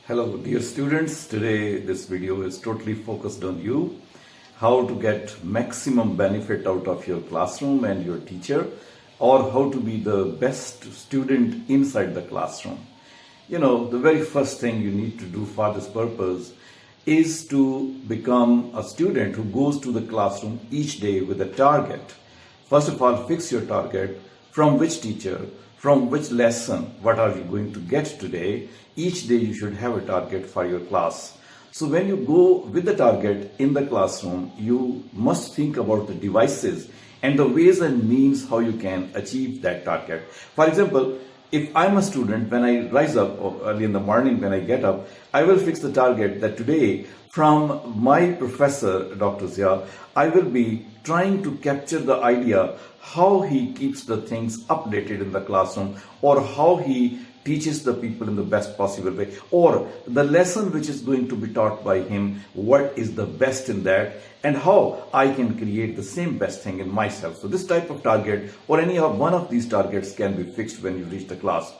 Hello dear students, today this video is totally focused on you, how to get maximum benefit out of your classroom and your teacher, or how to be the best student inside the classroom. You know, the very first thing you need to do for this purpose is to become a student who goes to the classroom each day with a target. First of all, fix your target. From which teacher, from which lesson, what are you going to get today? Each day you should have a target for your class. So when you go with the target in the classroom, you must think about the devices and the ways and means how you can achieve that target. For example, if I'm a student, when I rise up or early in the morning when I get up, I will fix the target that today from my professor, Dr. Zia, I will be trying to capture the idea how he keeps the things updated in the classroom, or how he teaches the people in the best possible way, or the lesson which is going to be taught by him, what is the best in that, and how I can create the same best thing in myself. So this type of target or any of one of these targets can be fixed when you reach the class.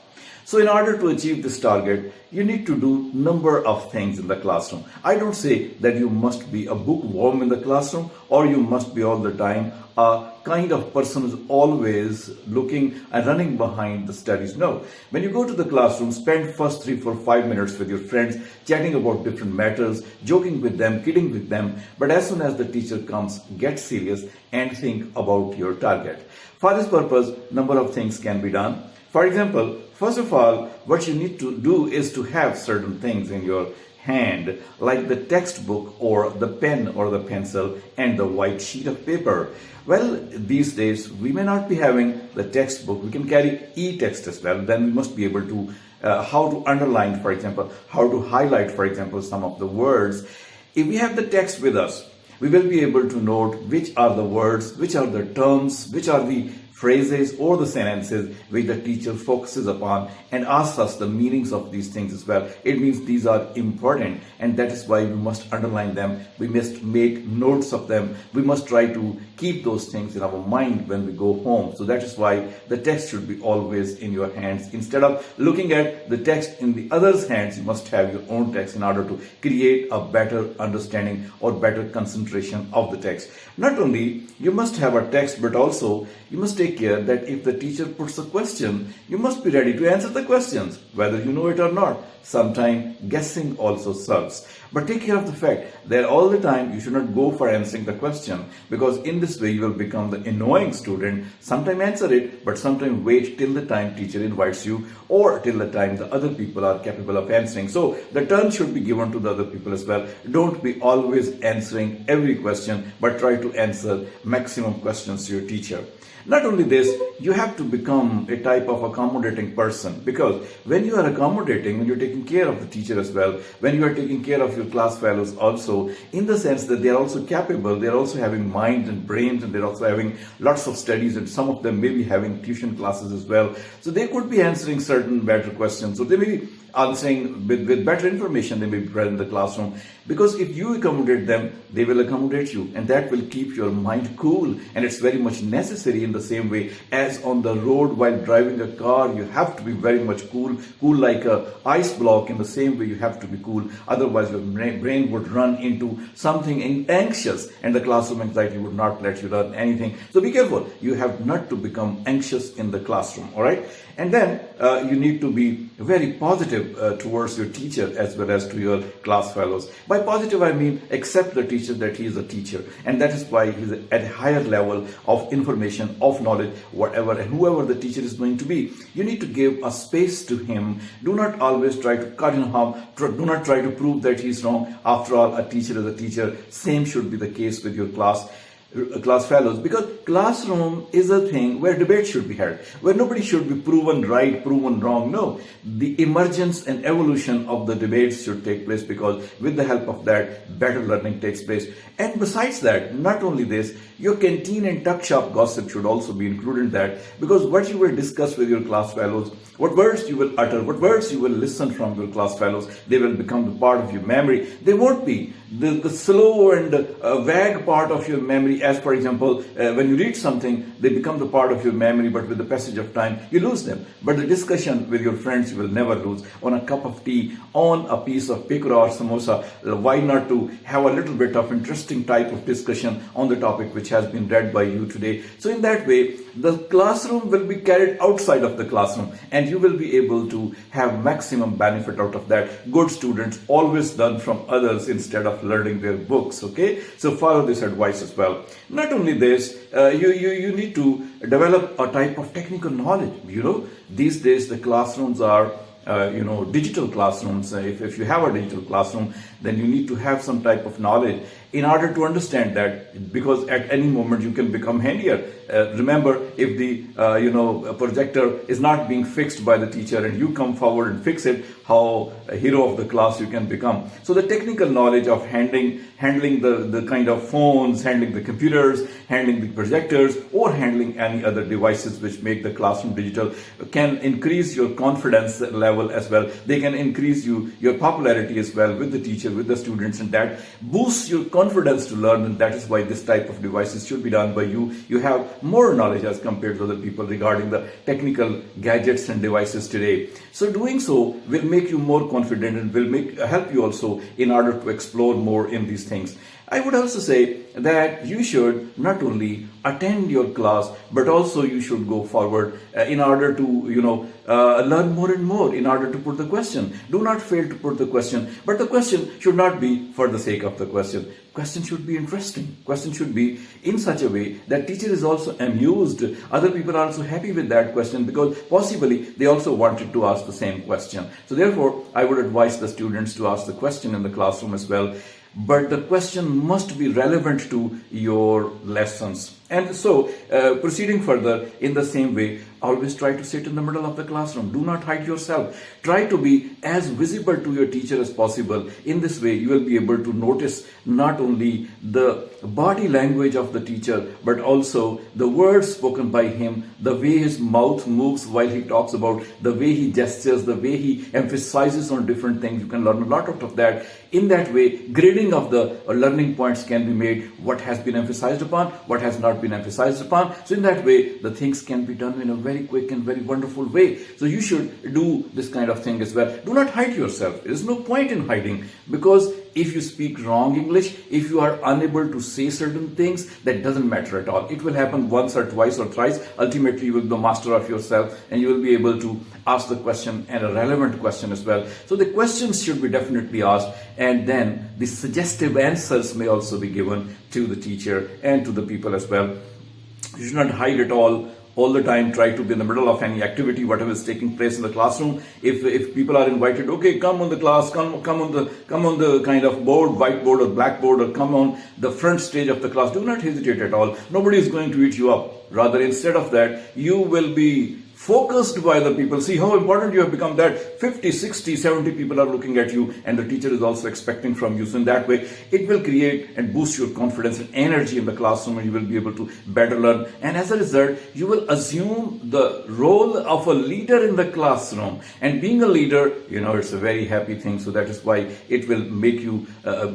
So in order to achieve this target, you need to do number of things in the classroom. I don't say that you must be a bookworm in the classroom, or you must be all the time a kind of person who's always looking and running behind the studies. No. When you go to the classroom, spend first 3, 4, 5 minutes with your friends, chatting about different matters, joking with them, kidding with them. But as soon as the teacher comes, get serious and think about your target. For this purpose, number of things can be done. For example, first of all, what you need to do is to have certain things in your hand, like the textbook or the pen or the pencil and the white sheet of paper. Well, these days we may not be having the textbook. We can carry e-text as well. Then we must be able to how to underline, for example, how to highlight, for example, some of the words. If we have the text with us, we will be able to note which are the words, which are the terms, which are the phrases or the sentences which the teacher focuses upon and asks us the meanings of these things as well. It means these are important, and that is why we must underline them. We must make notes of them. We must try to keep those things in our mind when we go home. So that is why the text should be always in your hands. Instead of looking at the text in the other's hands, you must have your own text in order to create a better understanding or better concentration of the text. Not only you must have a text, but also you must take care that if the teacher puts a question, you must be ready to answer the questions, whether you know it or not. Sometimes guessing also serves. But take care of the fact that all the time you should not go for answering the question, because in this way you will become the annoying student. Sometimes answer it, but sometimes wait till the time teacher invites you, or till the time the other people are capable of answering. So the turn should be given to the other people as well. Don't be always answering every question, but try to answer maximum questions to your teacher. Not only this, you have to become a type of accommodating person, because when you are accommodating, when you're taking care of the teacher as well, when you are taking care of your class fellows also, in the sense that they are also capable, they are also having minds and brains, and they're also having lots of studies, and some of them may be having tuition classes as well. So they could be answering certain better questions, so they may be answering with better information. They may be present in the classroom, because if you accommodate them, they will accommodate you, and that will keep your mind cool. And it's very much necessary in the same way as on the road while driving a car, you have to be very much cool like a ice block. In the same way you have to be cool, otherwise your brain would run into something anxious, and the classroom anxiety would not let you learn anything. So be careful, you have not to become anxious in the classroom. All right, and then you need to be very positive towards your teacher as well as to your class fellows. By positive, I mean accept the teacher that he is a teacher, and that is why he is at a higher level of information, of knowledge, whatever and whoever the teacher is going to be. You need to give a space to him. Do not always try to cut him off. Do not try to prove that he is wrong. After all, a teacher is a teacher. Same should be the case with your class fellows, because classroom is a thing where debate should be held, where nobody should be proven right, proven wrong. No, the emergence and evolution of the debates should take place, because with the help of that, better learning takes place. And besides that, not only this, your canteen and Tuk-shop gossip should also be included in that, because what you will discuss with your class fellows, what words you will utter, what words you will listen from your class fellows, they will become the part of your memory. They won't be the slow and vague part of your memory as for example, when you read something, they become the part of your memory, but with the passage of time, you lose them. But the discussion with your friends, you will never lose. On a cup of tea, on a piece of pikra or samosa, why not to have a little bit of interesting type of discussion on the topic which has been read by you today. So in that way, the classroom will be carried outside of the classroom, and you will be able to have maximum benefit out of that. Good students always learn from others instead of learning their books. Okay, so follow this advice as well. Not only this, you need to develop a type of technical knowledge. These days the classrooms are digital classrooms. If you have a digital classroom, then you need to have some type of knowledge in order to understand that, because at any moment you can become handier. Remember, if the projector is not being fixed by the teacher and you come forward and fix it, how a hero of the class you can become. So the technical knowledge of handling the kind of phones, handling the computers, handling the projectors, or handling any other devices which make the classroom digital can increase your confidence level as well. They can increase your popularity as well with the teacher, with the students, and that boosts your confidence to learn. And that is why this type of devices should be done by you. You have more knowledge as compared to other people regarding the technical gadgets and devices today. So doing so will make you more confident and will help you also in order to explore more in these things. I would also say that you should not only attend your class, but also you should go forward in order to learn more and more, in order to put the question. Do not fail to put the question, but the question should not be for the sake of the question. Question should be interesting. Question should be in such a way that teacher is also amused. Other people are also happy with that question, because possibly they also wanted to ask the same question. So therefore, I would advise the students to ask the question in the classroom as well. But the question must be relevant to your lessons. And so, proceeding further in the same way, always try to sit in the middle of the classroom. Do not hide yourself. Try to be as visible to your teacher as possible. In this way, you will be able to notice not only the body language of the teacher, but also the words spoken by him, the way his mouth moves while he talks about, the way he gestures, the way he emphasizes on different things. You can learn a lot out of that. In that way, grading of the learning points can be made. What has been emphasized upon, what has not been emphasized upon. So in that way, the things can be done in a very quick and very wonderful way. So you should do this kind of thing as well. Do not hide yourself. There is no point in hiding, because if you speak wrong English, if you are unable to say certain things, that doesn't matter at all. It will happen once or twice or thrice. Ultimately, you will be the master of yourself, and you will be able to ask the question, and a relevant question as well. So the questions should be definitely asked, and then the suggestive answers may also be given to the teacher and to the people as well. You should not hide it all the time. Try to be in the middle of any activity, whatever is taking place in the classroom. If people are invited, okay, come on the class, come on the kind of board, whiteboard or blackboard, or come on the front stage of the class. Do not hesitate at all. Nobody is going to eat you up. Rather, instead of that, you will be focused by the people. See how important you have become, that 50, 60, 70 people are looking at you, and the teacher is also expecting from you. So in that way, it will create and boost your confidence and energy in the classroom, and you will be able to better learn. And as a result, you will assume the role of a leader in the classroom. And being a leader, it's a very happy thing. So that is why it will make you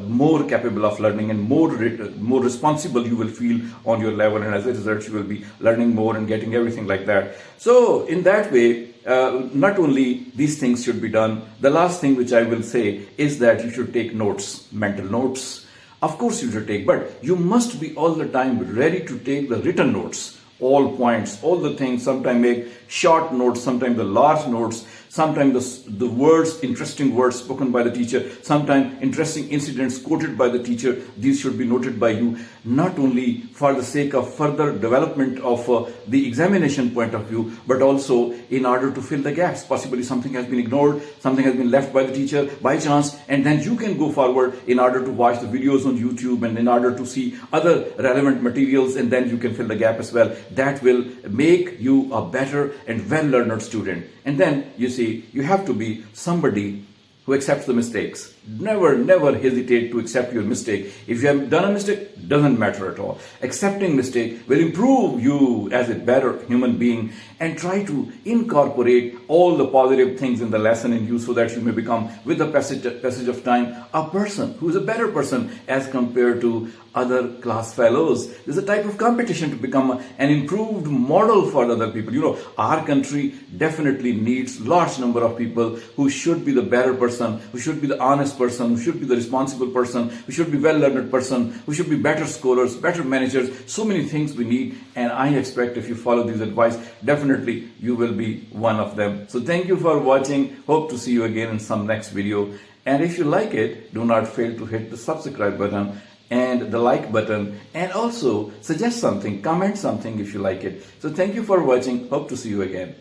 more capable of learning, and more responsible you will feel on your level. And as a result, you will be learning more and getting everything like that. So in that way, not only these things should be done, the last thing which I will say is that you should take notes, mental notes. Of course you should take, but you must be all the time ready to take the written notes, all points, all the things. Sometimes make short notes, sometimes the large notes, sometimes the words, interesting words spoken by the teacher, sometimes interesting incidents quoted by the teacher. These should be noted by you, not only for the sake of further development of the examination point of view, but also in order to fill the gaps. Possibly something has been ignored, something has been left by the teacher by chance, and then you can go forward in order to watch the videos on YouTube and in order to see other relevant materials, and then you can fill the gap as well. That will make you a better and well-learned student. And then you see, you have to be somebody who accepts the mistakes. Never hesitate to accept your mistake. If you have done a mistake, doesn't matter at all. Accepting mistake will improve you as a better human being, and try to incorporate all the positive things in the lesson in you, so that you may become, with the passage of time, a person who is a better person as compared to other class fellows. There's a type of competition to become an improved model for other people. Our country definitely needs large number of people who should be the better person, who should be the honest person, who should be the responsible person, who should be well-learned person, who should be better scholars, better managers. So many things we need, and I expect if you follow these advice, definitely you will be one of them. So thank you for watching. Hope to see you again in some next video. And if you like it, do not fail to hit the subscribe button and the like button, and also suggest something, comment something if you like it. So thank you for watching. Hope to see you again.